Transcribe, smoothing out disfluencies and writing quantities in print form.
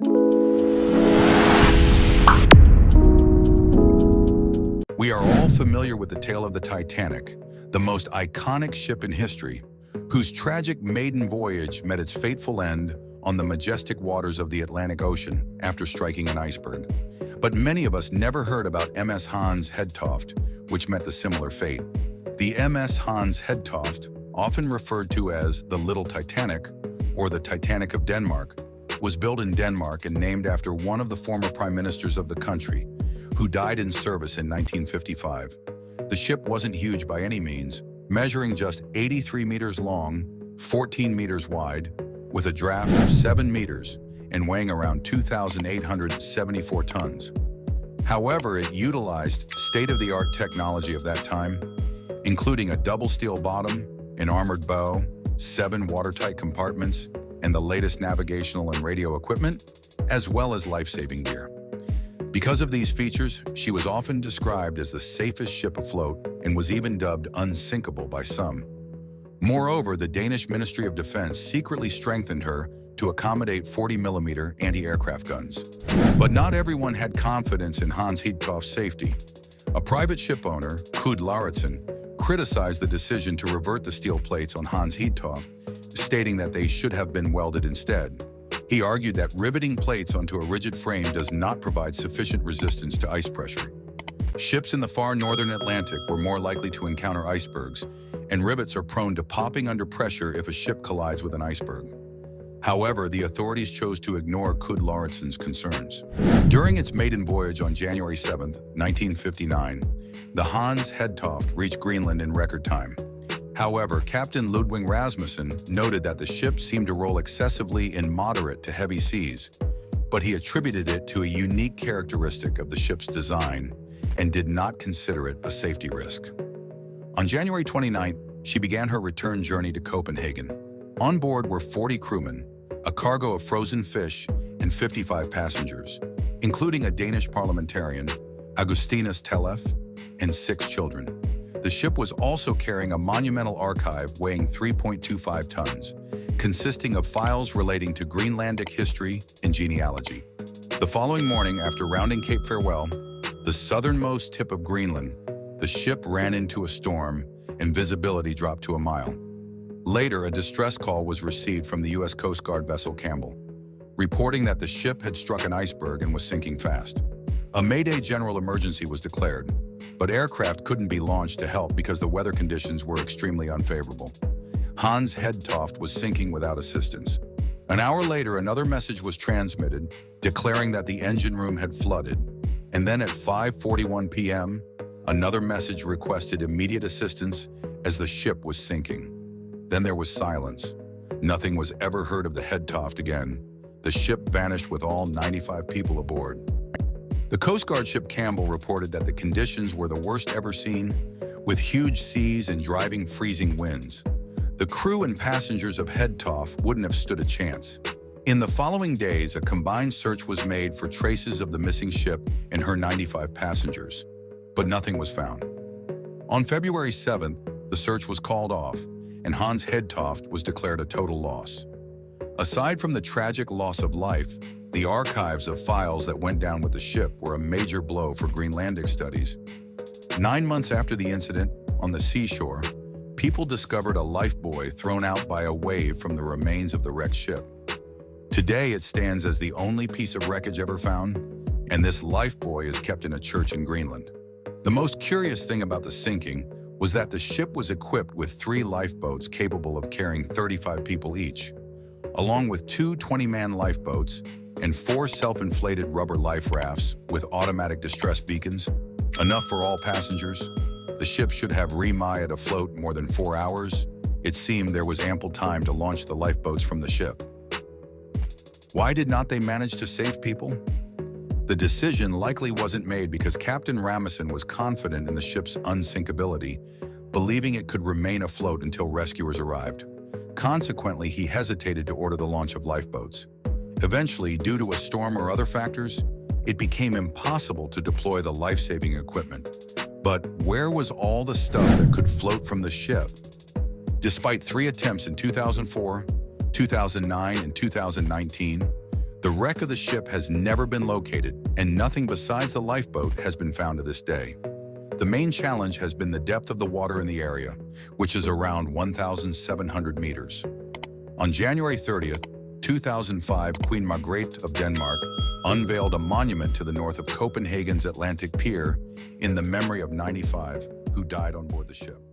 We are all familiar with the tale of the Titanic, the most iconic ship in history, whose tragic maiden voyage met its fateful end on the majestic waters of the Atlantic Ocean after striking an iceberg. But many of us never heard about MS Hans Hedtoft, which met the similar fate. The MS Hans Hedtoft, often referred to as the Little Titanic or the Titanic of Denmark, was built in Denmark and named after one of the former prime ministers of the country, who died in service in 1955. The ship wasn't huge by any means, measuring just 83 meters long, 14 meters wide, with a draft of 7 meters and weighing around 2,874 tons. However, it utilized state-of-the-art technology of that time, including a double steel bottom, an armored bow, 7 watertight compartments, and the latest navigational and radio equipment, as well as life-saving gear. Because of these features, she was often described as the safest ship afloat and was even dubbed unsinkable by some. Moreover, the Danish Ministry of Defense secretly strengthened her to accommodate 40mm anti-aircraft guns. But not everyone had confidence in Hans Hedtoft's safety. A private ship owner, Knud Lauritsen, criticized the decision to revert the steel plates on Hans Hedtoft, stating that they should have been welded instead. He argued that riveting plates onto a rigid frame does not provide sufficient resistance to ice pressure. Ships in the far northern Atlantic were more likely to encounter icebergs, and rivets are prone to popping under pressure if a ship collides with an iceberg. However, the authorities chose to ignore Knud Lauritsen's concerns. During its maiden voyage on January 7, 1959, the Hans Hedtoft reached Greenland in record time. However, Captain Ludwig Rasmussen noted that the ship seemed to roll excessively in moderate to heavy seas, but he attributed it to a unique characteristic of the ship's design and did not consider it a safety risk. On January 29th, she began her return journey to Copenhagen. On board were 40 crewmen, a cargo of frozen fish, and 55 passengers, including a Danish parliamentarian, Augustinus Tellef, and 6 children. The ship was also carrying a monumental archive weighing 3.25 tons, consisting of files relating to Greenlandic history and genealogy. The following morning, after rounding Cape Farewell, the southernmost tip of Greenland, the ship ran into a storm and visibility dropped to a mile. Later, a distress call was received from the U.S. Coast Guard vessel Campbell, reporting that the ship had struck an iceberg and was sinking fast. A Mayday general emergency was declared, but aircraft couldn't be launched to help because the weather conditions were extremely unfavorable. Hans Hedtoft was sinking without assistance. An hour later, another message was transmitted declaring that the engine room had flooded, and then at 5:41 p.m., another message requested immediate assistance as the ship was sinking. Then there was silence. Nothing was ever heard of the Hedtoft again. The ship vanished with all 95 people aboard. The Coast Guard ship Campbell reported that the conditions were the worst ever seen, with huge seas and driving freezing winds. The crew and passengers of Hedtoft wouldn't have stood a chance. In the following days, a combined search was made for traces of the missing ship and her 95 passengers, but nothing was found. On February 7th, the search was called off, and Hans Hedtoft was declared a total loss. Aside from the tragic loss of life, the archives of files that went down with the ship were a major blow for Greenlandic studies. 9 months after the incident, on the seashore, people discovered a lifebuoy thrown out by a wave from the remains of the wrecked ship. Today, it stands as the only piece of wreckage ever found, and this lifebuoy is kept in a church in Greenland. The most curious thing about the sinking was that the ship was equipped with 3 lifeboats capable of carrying 35 people each, along with 2 20-man lifeboats and 4 self-inflated rubber life rafts with automatic distress beacons, enough for all passengers. The ship should have remained afloat more than 4 hours. It seemed there was ample time to launch the lifeboats from the ship. Why did not they manage to save people? The decision likely wasn't made because Captain Rasmussen was confident in the ship's unsinkability, believing it could remain afloat until rescuers arrived. Consequently, he hesitated to order the launch of lifeboats. Eventually, due to a storm or other factors, it became impossible to deploy the life-saving equipment. But where was all the stuff that could float from the ship? Despite 3 attempts in 2004, 2009, and 2019, The wreck of the ship has never been located, and nothing besides the lifeboat has been found to this day. The main challenge has been the depth of the water in the area, which is around 1,700 meters. On January 30th, 2005, Queen Margrethe of Denmark unveiled a monument to the north of Copenhagen's Atlantic Pier in the memory of 95 who died on board the ship.